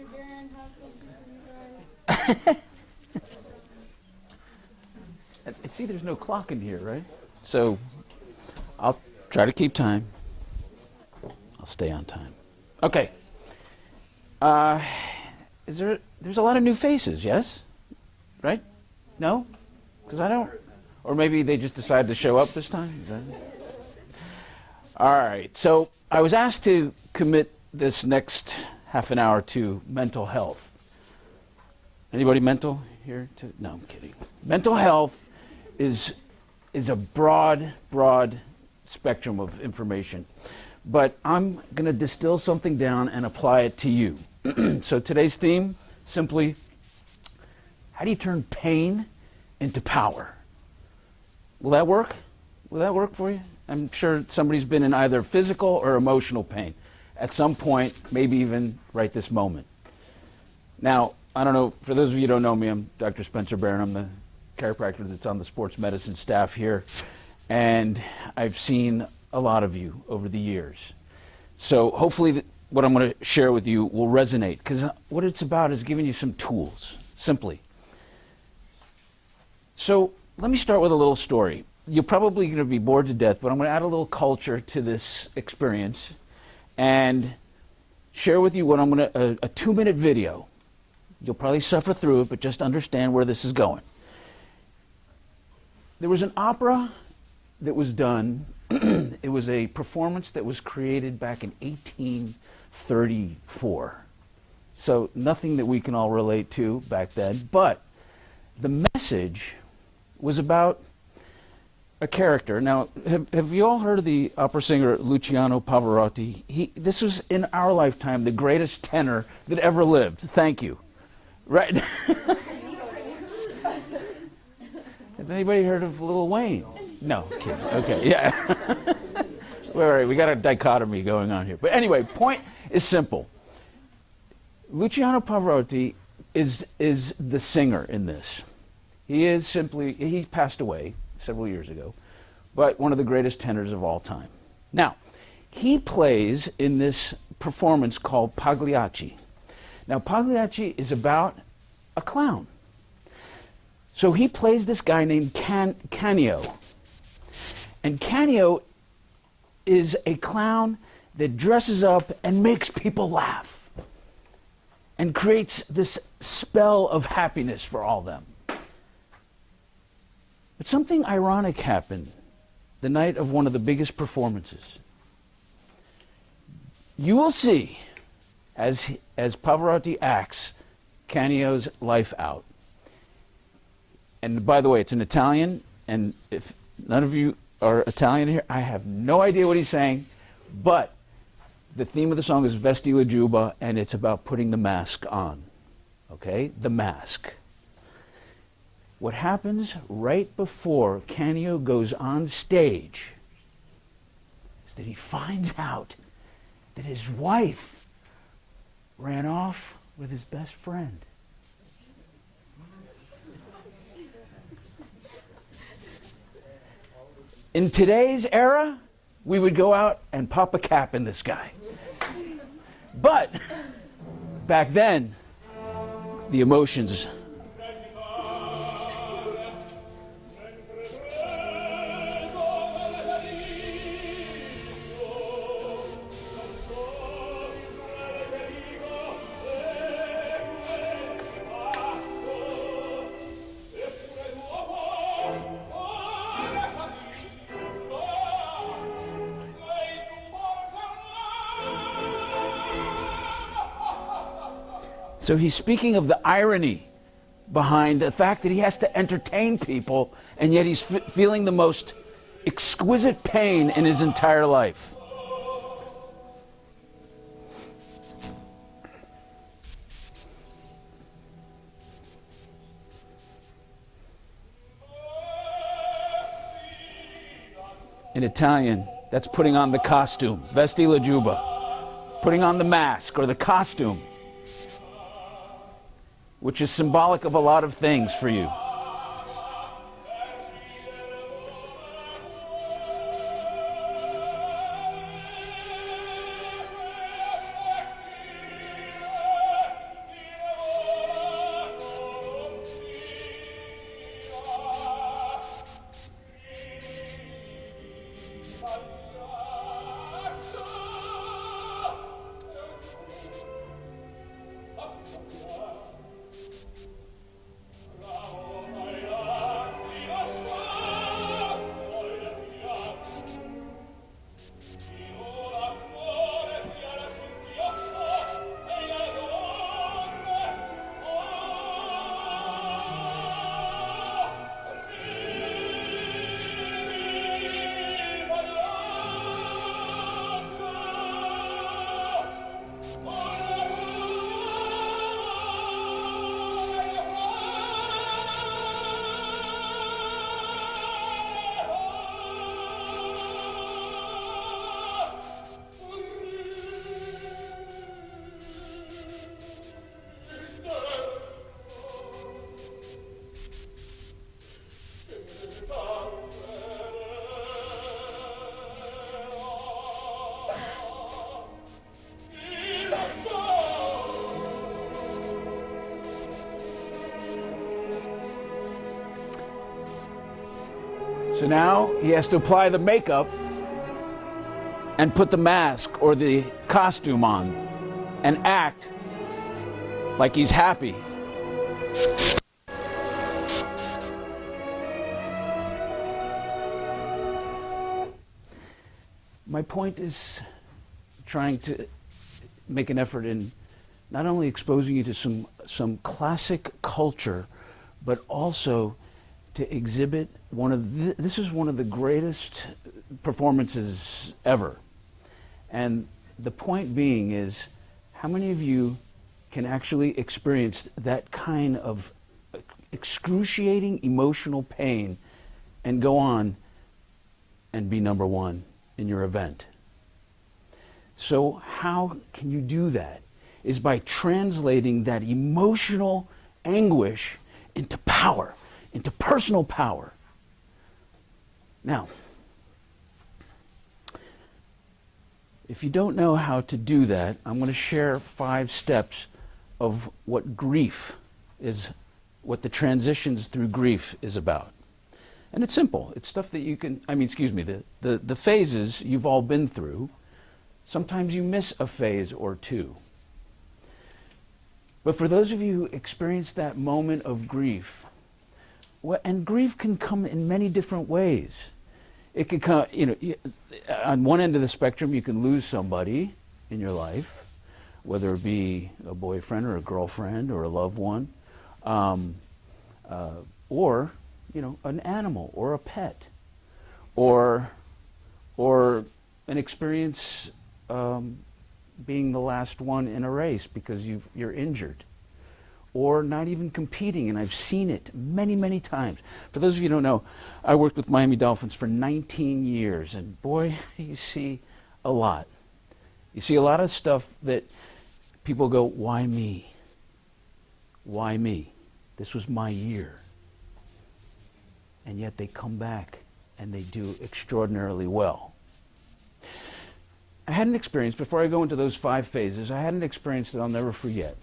Darren has something for you guys. See, there's no clock in here, right? So I'll try to keep time. I'll stay on time. Okay. There's a lot of new faces, yes? Right? No? Because I don't. Or maybe they just decided to show up this time? Is that it? All right. So I was asked to commit this next half an hour to mental health. Anybody mental here? No, I'm kidding. Mental health is a broad spectrum of information. But I'm going to distill something down and apply it to you. So today's theme, simply, how do you turn pain into power? Will that work? Will that work for you? I'm sure somebody's been in either physical or emotional pain at some point, maybe even right this moment. Now, I don't know, for those of you who don't know me, I'm Dr. Spencer Barron. I'm the chiropractor that's on the sports medicine staff here. And I've seen a lot of you over the years. So hopefully what I'm going to share with you will resonate, because what it's about is giving you some tools, simply. So let me start with a little story. You're probably going to be bored to death, but I'm going to add a little culture to this experience and share with you what I'm going to, a 2-minute video. You'll probably suffer through it, but just understand where this is going. There was an opera that was done. It was a performance that was created back in 1834. So nothing that we can all relate to back then, but the message was about a character. Now, have you all heard of the opera singer Luciano Pavarotti? This was in our lifetime the greatest tenor that ever lived. Thank you. Right? Has anybody heard of Lil Wayne? No, kidding. Okay, yeah. All right, we got a dichotomy going on here. But anyway, point is simple. Luciano Pavarotti is the singer in this. He passed away several years ago, but one of the greatest tenors of all time. Now, he plays in this performance called Pagliacci. Now, Pagliacci is about a clown. So he plays this guy named Canio. And Canio is a clown that dresses up and makes people laugh and creates this spell of happiness for all of them. But something ironic happened the night of one of the biggest performances. You will see, as Pavarotti acts Canio's life out. And by the way, it's in Italian, and if none of you are Italian here, I have no idea what he's saying, but the theme of the song is Vesti la Giubba, and it's about putting the mask on. Okay? The mask. What happens right before Canio goes on stage is that he finds out that his wife ran off with his best friend. In today's era, we would go out and pop a cap in this guy. But back then, the emotions. So he's speaking of the irony behind the fact that he has to entertain people, and yet he's feeling the most exquisite pain in his entire life. In Italian, that's putting on the costume, vesti la giubba, putting on the mask or the costume, which is symbolic of a lot of things for you. So now he has to apply the makeup and put the mask or the costume on and act like he's happy. My point is trying to make an effort in not only exposing you to some classic culture, but also to exhibit this is one of the greatest performances ever. And the point being is, how many of you can actually experience that kind of excruciating emotional pain and go on and be number one in your event? So how can you do that? Is by translating that emotional anguish into power, into personal power. Now, if you don't know how to do that, I'm going to share 5 steps of what grief is, what the transitions through grief is about. And it's simple. It's stuff that you can, the phases you've all been through. Sometimes you miss a phase or two. But for those of you who experience that moment of grief, and grief can come in many different ways. It could come, on one end of the spectrum, you can lose somebody in your life, whether it be a boyfriend or a girlfriend or a loved one, or an animal or a pet, or an experience being the last one in a race because you're injured, or not even competing, and I've seen it many, many times. For those of you who don't know, I worked with Miami Dolphins for 19 years, and boy, you see a lot. You see a lot of stuff that people go, why me? Why me? This was my year. And yet they come back and they do extraordinarily well. I had an experience, before I go into those 5 phases, I had an experience that I'll never forget.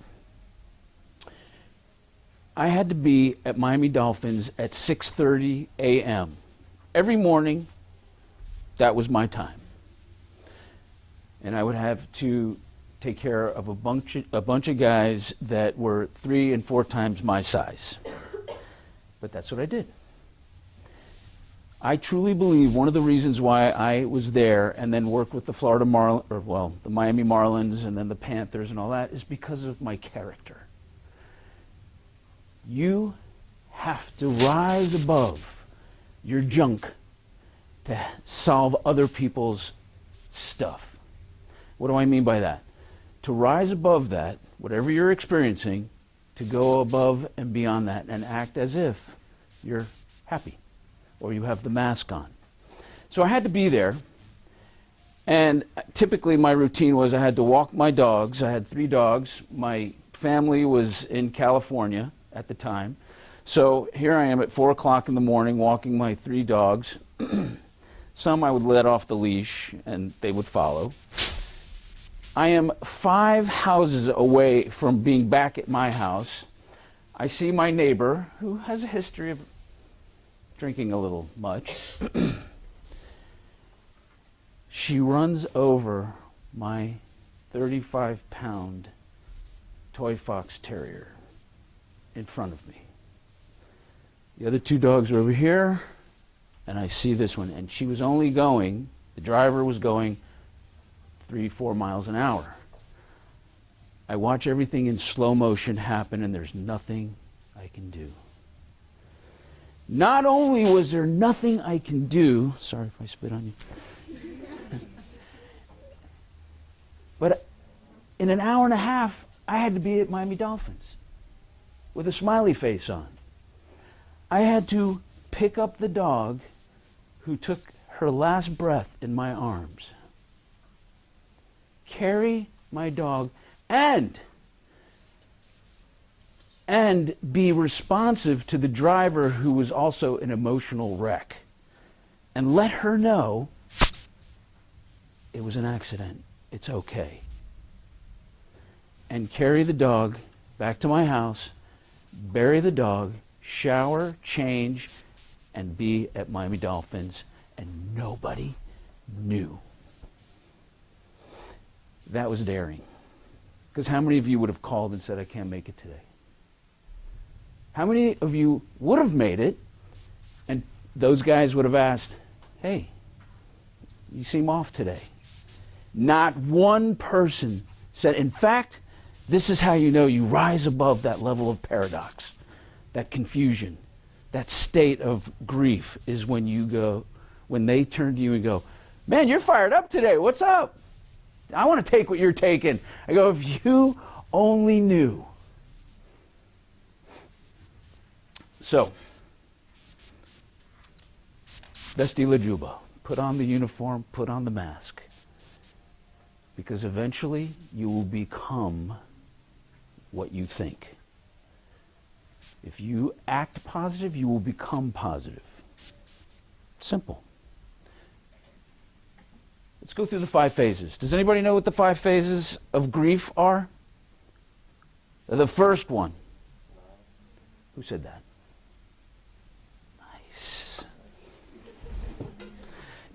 I had to be at Miami Dolphins at 6:30 a.m. Every morning, that was my time. And I would have to take care of a bunch of guys that were 3 and 4 times my size. But that's what I did. I truly believe one of the reasons why I was there and then worked with the the Miami Marlins and then the Panthers and all that is because of my character. You have to rise above your junk to solve other people's stuff. What do I mean by that? To rise above that, whatever you're experiencing, to go above and beyond that and act as if you're happy or you have the mask on. So I had to be there, and typically my routine was I had to walk my dogs. I had 3 dogs. My family was in California at the time. So here I am at 4 o'clock in the morning walking my 3 dogs. Some I would let off the leash and they would follow. I am 5 houses away from being back at my house. I see my neighbor, who has a history of drinking a little much. She runs over my 35-pound toy fox terrier in front of me. The other 2 dogs are over here, and I see this one. And she was only going, the driver was going 3-4 miles an hour. I watch everything in slow motion happen, and there's nothing I can do. Not only was there nothing I can do, sorry if I spit on you, but in an hour and a half, I had to be at Miami Dolphins with a smiley face on. I had to pick up the dog who took her last breath in my arms, carry my dog, and be responsive to the driver who was also an emotional wreck, and let her know it was an accident, it's okay, and carry the dog back to my house, bury the dog, shower, change, and be at Miami Dolphins, and nobody knew. That was daring. Because how many of you would have called and said, I can't make it today? How many of you would have made it, and those guys would have asked, hey, you seem off today? Not one person said. In fact, this is how you know you rise above that level of paradox, that confusion, that state of grief is when you go, when they turn to you and go, man, you're fired up today. What's up? I want to take what you're taking. I go, if you only knew. So, Vesti la Juba. Put on the uniform, put on the mask. Because eventually you will become what you think. If you act positive, you will become positive. Simple. Let's go through the 5 phases. Does anybody know what the 5 phases of grief are? The first one. Who said that? Nice.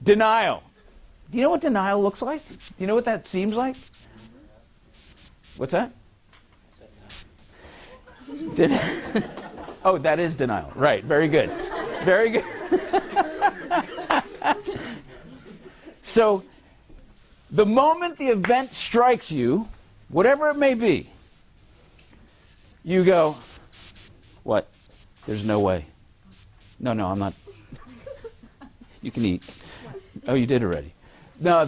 Denial. Do you know what denial looks like? Do you know what that seems like? What's that? Oh, that is denial. Right. Very good. Very good. So, the moment the event strikes you, whatever it may be, you go, what? There's no way. No, I'm not. You can eat. Oh, you did already. No,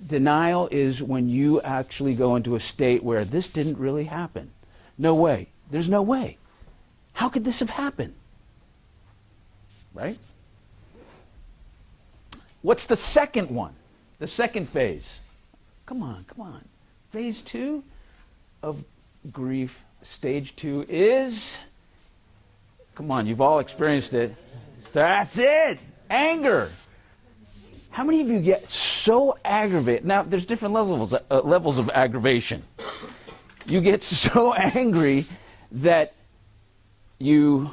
denial is when you actually go into a state where this didn't really happen. No way. There's no way. How could this have happened? Right? What's the second one? The second phase. Come on. Phase 2 of grief, stage 2 is, come on, you've all experienced it. That's it. Anger. How many of you get so aggravated? Now, there's different levels of aggravation. You get so angry that your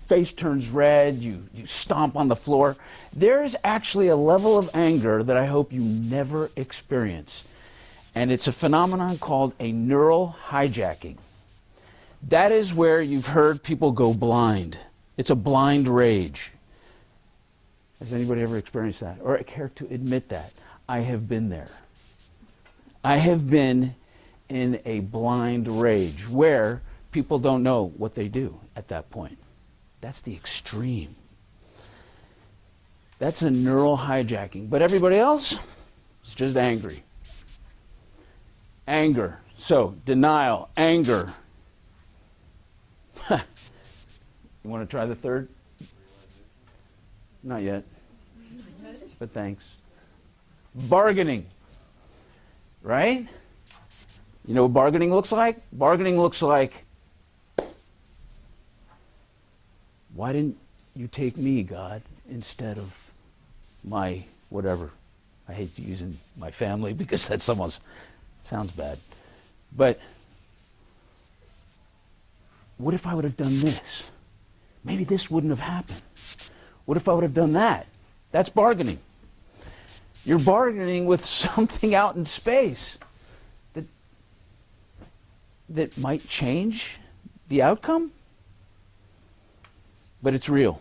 face turns red, you stomp on the floor. There's actually a level of anger that I hope you never experience. And it's a phenomenon called a neural hijacking. That is where you've heard people go blind. It's a blind rage. Has anybody ever experienced that? Or care to admit that? I have been there. I have been in a blind rage where people don't know what they do at that point. That's the extreme. That's a neural hijacking. But everybody else is just angry. Anger. So, denial, anger. You want to try the third? Not yet. But thanks. Bargaining. Right? You know what bargaining looks like? Bargaining looks like, why didn't you take me, God, instead of my whatever? I hate using my family because that sounds bad. But what if I would have done this? Maybe this wouldn't have happened. What if I would have done that? That's bargaining. You're bargaining with something out in space that might change the outcome, but it's real.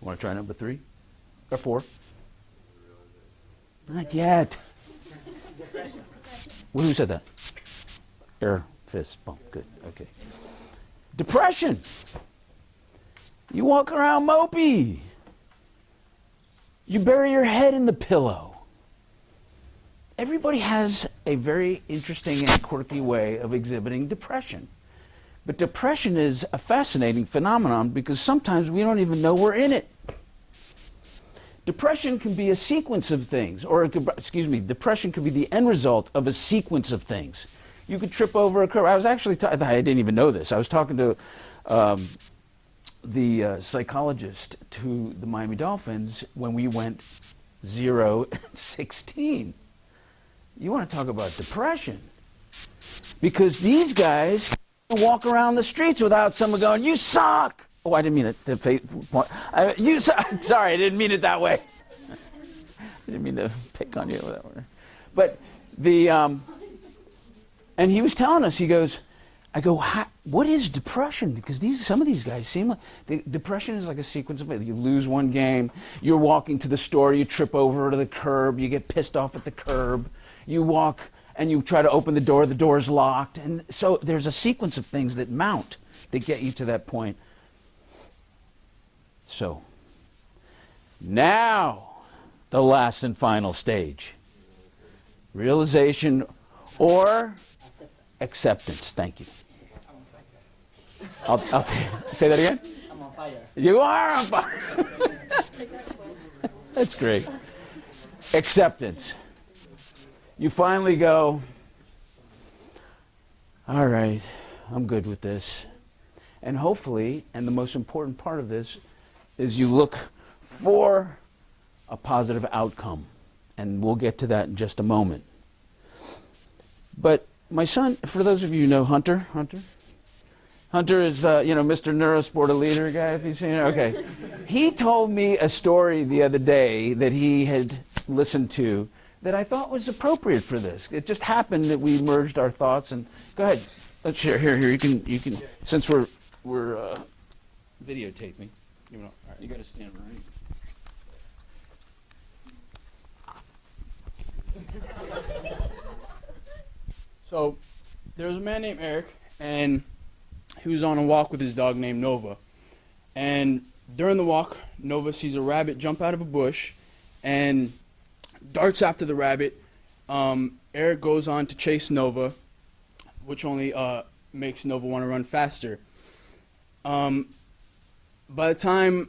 Want to try number 3 or 4? Not yet. Who said that? Air, fist, bump. Good. Okay. Depression. You walk around mopey. You bury your head in the pillow. Everybody has a very interesting and quirky way of exhibiting depression. But depression is a fascinating phenomenon because sometimes we don't even know we're in it. Depression can be a sequence of things, or depression could be the end result of a sequence of things. You could trip over a curve. I was actually, I didn't even know this. I was talking to the psychologist to the Miami Dolphins when we went 0-16. You want to talk about depression. Because these guys walk around the streets without someone going, "You suck." Oh, I didn't mean it to point. You suck. Sorry, I didn't mean it that way. I didn't mean to pick on you. Whatever. But and he was telling us, he goes, I go, what is depression? Because some of these guys seem like, depression is like a sequence of, you lose one game, you're walking to the store, you trip over to the curb, you get pissed off at the curb, you walk and you try to open the door's locked. And so there's a sequence of things that mount that get you to that point. So, now, the last and final stage. Realization or acceptance. Thank you. I'll say that again? I'm on fire. You are on fire. That's great. Acceptance. You finally go, all right, I'm good with this. And hopefully, and the most important part of this, is you look for a positive outcome. And we'll get to that in just a moment. But my son, for those of you who know Hunter is, Mr. Neurosport Leader guy, if you've seen it. Okay. He told me a story the other day that he had listened to that I thought was appropriate for this. It just happened that we merged our thoughts. And go ahead, let's share. Here. You can. Since we're videotaping, you got to stand right. So, there was a man named Eric, and he was on a walk with his dog named Nova. And during the walk, Nova sees a rabbit jump out of a bush and darts after the rabbit. Eric goes on to chase Nova, which only makes Nova want to run faster. By the time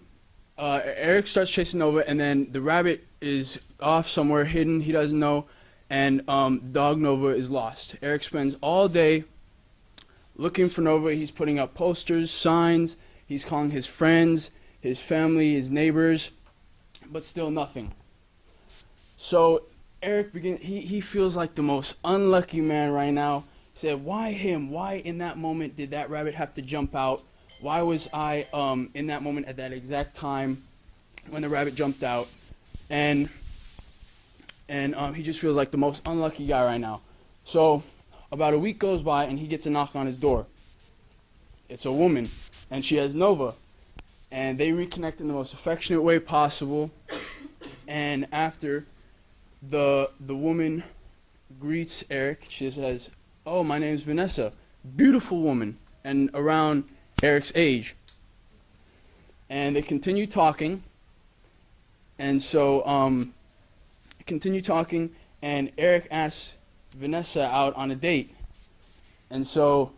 Eric starts chasing Nova, and then the rabbit is off somewhere hidden, he doesn't know, and dog Nova is lost. Eric spends all day looking for Nova. He's putting up posters, signs, he's calling his friends, his family, his neighbors, but still nothing. So Eric he feels like the most unlucky man right now. He said, why him? Why in that moment did that rabbit have to jump out? Why was I in that moment at that exact time when the rabbit jumped out? And he just feels like the most unlucky guy right now. So about a week goes by and he gets a knock on his door. It's a woman, and she has Nova. And they reconnect in the most affectionate way possible. And after the woman greets Eric, she says, "Oh, my name's Vanessa." Beautiful woman, and around Eric's age. And they continue talking. And so continue talking, and Eric asks Vanessa out on a date. And so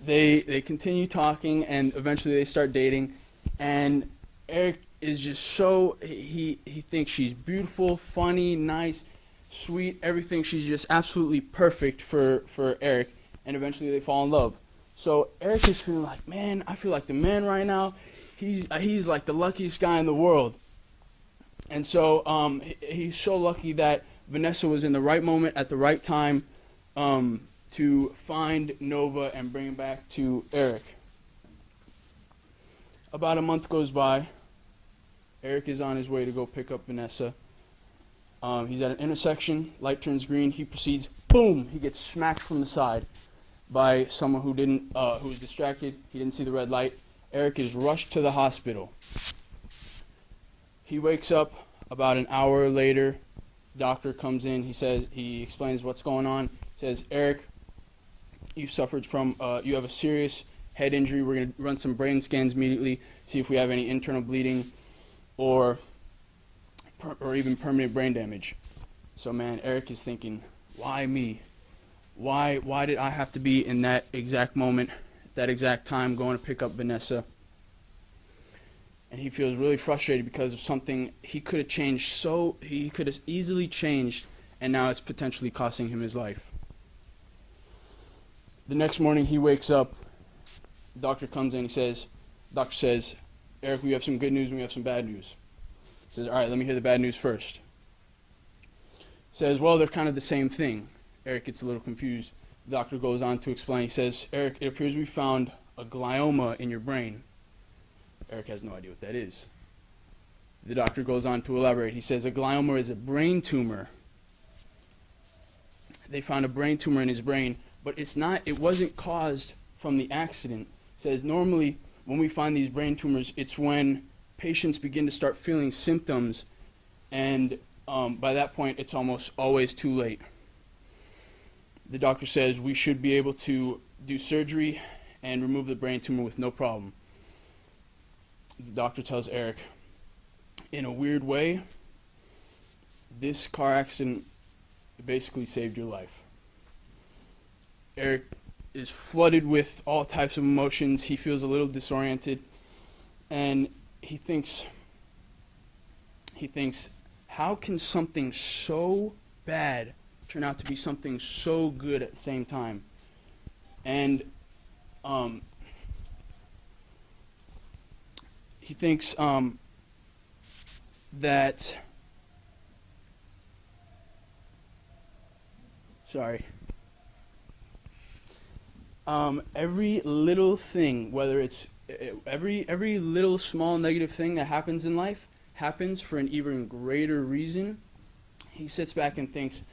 they continue talking, and eventually they start dating. And Eric is just so, he thinks she's beautiful, funny, nice, sweet, everything. She's just absolutely perfect for Eric. And eventually they fall in love. So Eric is feeling like, man, I feel like the man right now. He's like the luckiest guy in the world. And so he's so lucky that Vanessa was in the right moment at the right time to find Nova and bring him back to Eric. About a month goes by. Eric is on his way to go pick up Vanessa. He's at an intersection. Light turns green. He proceeds. Boom! He gets smacked from the side by someone who was distracted. He didn't see the red light. Eric is rushed to the hospital. He wakes up about an hour later. Doctor comes in. He explains what's going on. He says, "Eric, you have a serious head injury. We're going to run some brain scans immediately, see if we have any internal bleeding or even permanent brain damage." So man, Eric is thinking, why me? Why did I have to be in that exact moment, that exact time, going to pick up Vanessa? And he feels really frustrated because of something he could have changed. He could have easily changed, and now it's potentially costing him his life. The next morning he wakes up. The doctor comes in. Doctor says, "Eric, we have some good news and we have some bad news." He says, "All right, let me hear the bad news first." Says, "Well, they're kind of the same thing." Eric gets a little confused. The doctor goes on to explain. He says, Eric, it appears we found a glioma in your brain. Eric has no idea what that is. The doctor goes on to elaborate. He says a glioma is a brain tumor. They found a brain tumor in his brain, but it wasn't caused from the accident. It says normally when we find these brain tumors, it's when patients begin to start feeling symptoms, and by that point, it's almost always too late. The doctor says we should be able to do surgery and remove the brain tumor with no problem. The doctor tells Eric, in a weird way, this car accident basically saved your life. Eric is flooded with all types of emotions. He feels a little disoriented, and he thinks, how can something so bad turn out to be something so good at the same time? And he thinks that, every little thing, whether it's every little small negative thing that happens in life happens for an even greater reason. He sits back and thinks,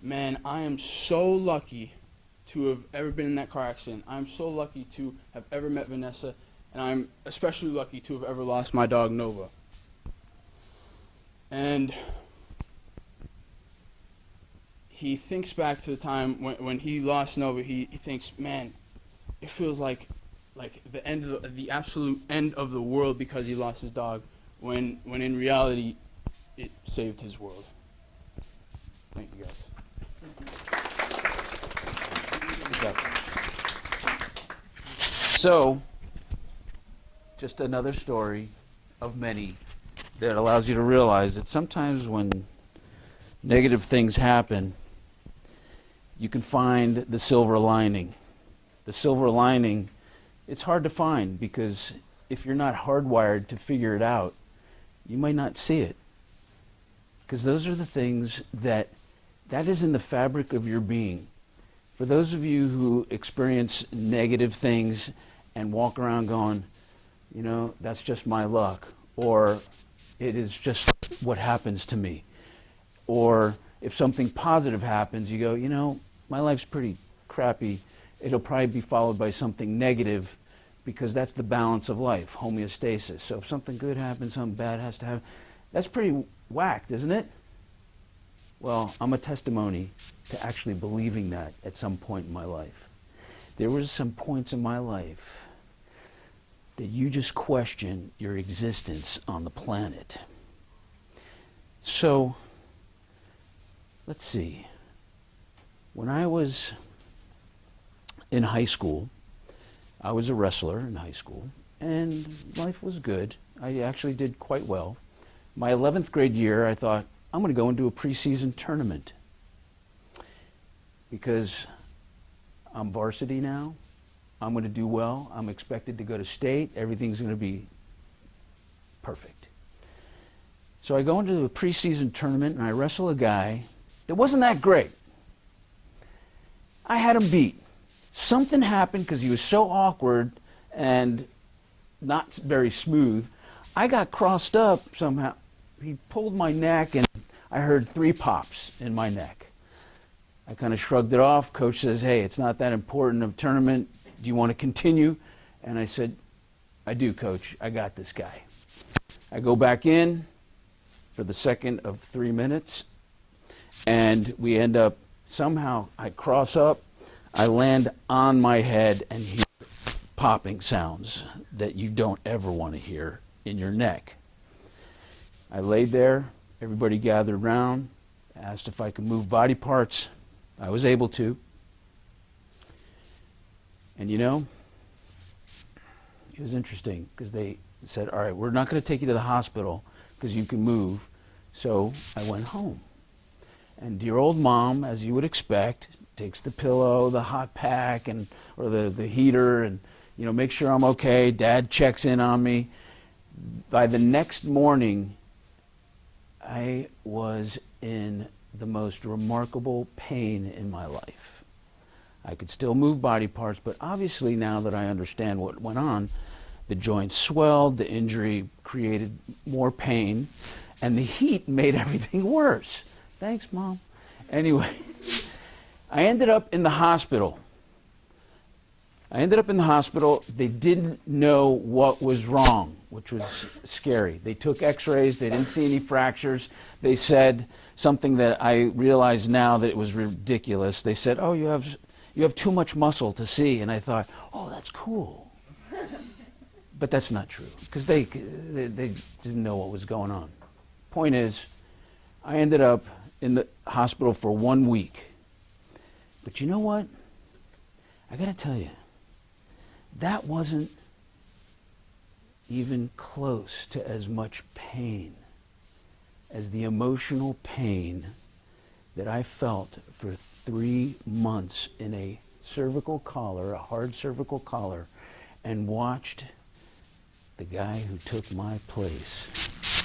man, I am so lucky to have ever been in that car accident. I'm so lucky to have ever met Vanessa, and I'm especially lucky to have ever lost my dog Nova. And he thinks back to the time when he lost Nova. He thinks, man, it feels like the end of the absolute end of the world because he lost his dog, when in reality it saved his world. Thank you, guys. So, just another story of many that allows you to realize that sometimes when negative things happen, you can find the silver lining. The silver lining, it's hard to find because if you're not hardwired to figure it out, you might not see it. Because those are the things that is in the fabric of your being. For those of you who experience negative things and walk around going, you know, that's just my luck, or it is just what happens to me, or if something positive happens, you go, you know, my life's pretty crappy. It'll probably be followed by something negative because that's the balance of life, homeostasis. So if something good happens, something bad has to happen. That's pretty whacked, isn't it? Well, I'm a testimony to actually believing that at some point in my life. There was some points in my life that you just question your existence on the planet. So, let's see. When I was in high school, I was a wrestler in high school, and life was good. I actually did quite well. My 11th grade year, I thought, I'm going to go into a preseason tournament because I'm varsity now. I'm going to do well. I'm expected to go to state. Everything's going to be perfect. So I go into a preseason tournament and I wrestle a guy that wasn't that great. I had him beat. Something happened because he was so awkward and not very smooth. I got crossed up somehow. He pulled my neck and I heard 3 pops in my neck. I kind of shrugged it off. Coach says, hey, it's not that important of a tournament. Do you want to continue? And I said, I do, Coach. I got this guy. I go back in for the second of 3 minutes, and we end up, somehow, I cross up, I land on my head and hear popping sounds that you don't ever want to hear in your neck. I laid there. Everybody gathered around, asked if I could move body parts. I was able to. And you know, it was interesting because they said, all right, we're not going to take you to the hospital because you can move. So I went home. And dear old mom, as you would expect, takes the pillow, the hot pack, and or the heater, and you know, make sure I'm okay. Dad checks in on me. By the next morning, I was in the most remarkable pain in my life. I could still move body parts, but obviously now that I understand what went on, the joint swelled, the injury created more pain, and the heat made everything worse. Thanks, Mom. Anyway, I ended up in the hospital. They didn't know what was wrong, which was scary. They took x-rays. They didn't see any fractures. They said something that I realize now that it was ridiculous. They said, oh, you have too much muscle to see. And I thought, oh, that's cool. But that's not true, because they didn't know what was going on. Point is, I ended up in the hospital for 1 week. But you know what? I got to tell you, that wasn't even close to as much pain as the emotional pain that I felt for 3 months in a cervical collar, a hard cervical collar, and watched the guy who took my place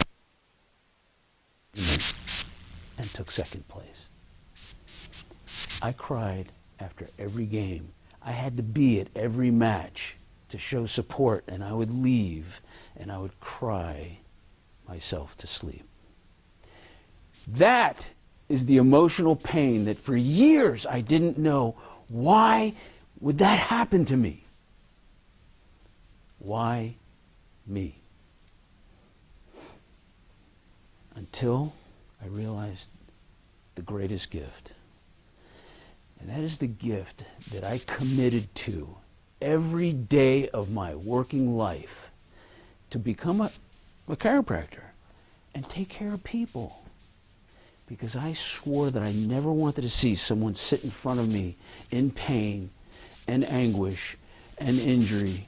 and took second place. I cried after every game. I had to be at every match to show support, and I would leave and I would cry myself to sleep. That is the emotional pain that for years I didn't know, why would that happen to me? Why me? Until I realized the greatest gift. And that is the gift that I committed to every day of my working life, to become a chiropractor and take care of people. Because I swore that I never wanted to see someone sit in front of me in pain and anguish and injury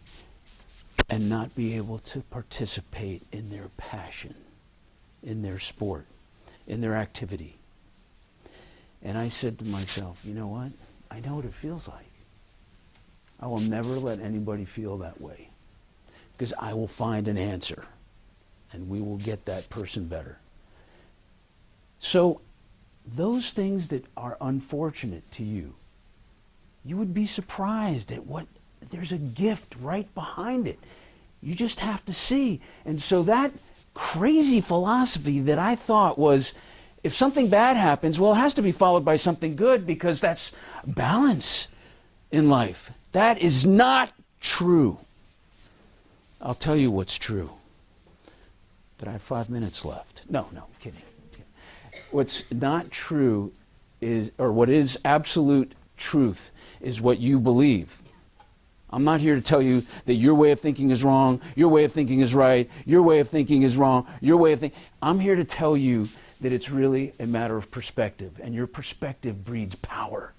and not be able to participate in their passion, in their sport, in their activity. And I said to myself, you know what? I know what it feels like. I will never let anybody feel that way, because I will find an answer and we will get that person better. So those things that are unfortunate to you, you would be surprised at what, there's a gift right behind it. You just have to see. And so that crazy philosophy that I thought was, if something bad happens, well, it has to be followed by something good, because that's balance in life. That is not true. I'll tell you what's true. But I have 5 minutes left. No, I'm kidding. What's not true is, or what is absolute truth, is what you believe. I'm not here to tell you that your way of thinking is wrong, your way of thinking is right, your way of thinking is wrong, your way of thinking. I'm here to tell you that it's really a matter of perspective, and your perspective breeds power.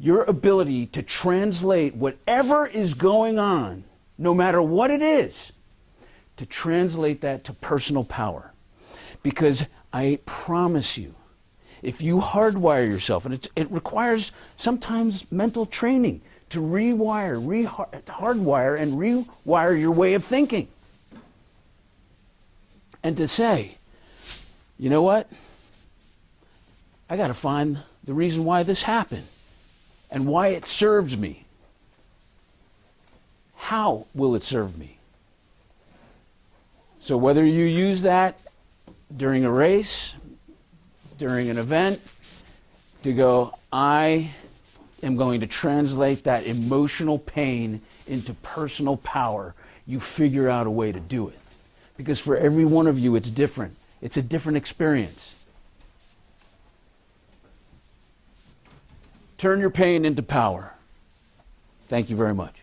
Your ability to translate whatever is going on, no matter what it is, to translate that to personal power. Because I promise you, if you hardwire yourself, and it requires sometimes mental training to hardwire and rewire your way of thinking. And to say, you know what? I got to find the reason why this happened and why it serves me. How will it serve me? So whether you use that during a race, during an event, to go, I am going to translate that emotional pain into personal power, you figure out a way to do it. Because for every one of you, it's different. It's a different experience. Turn your pain into power. Thank you very much.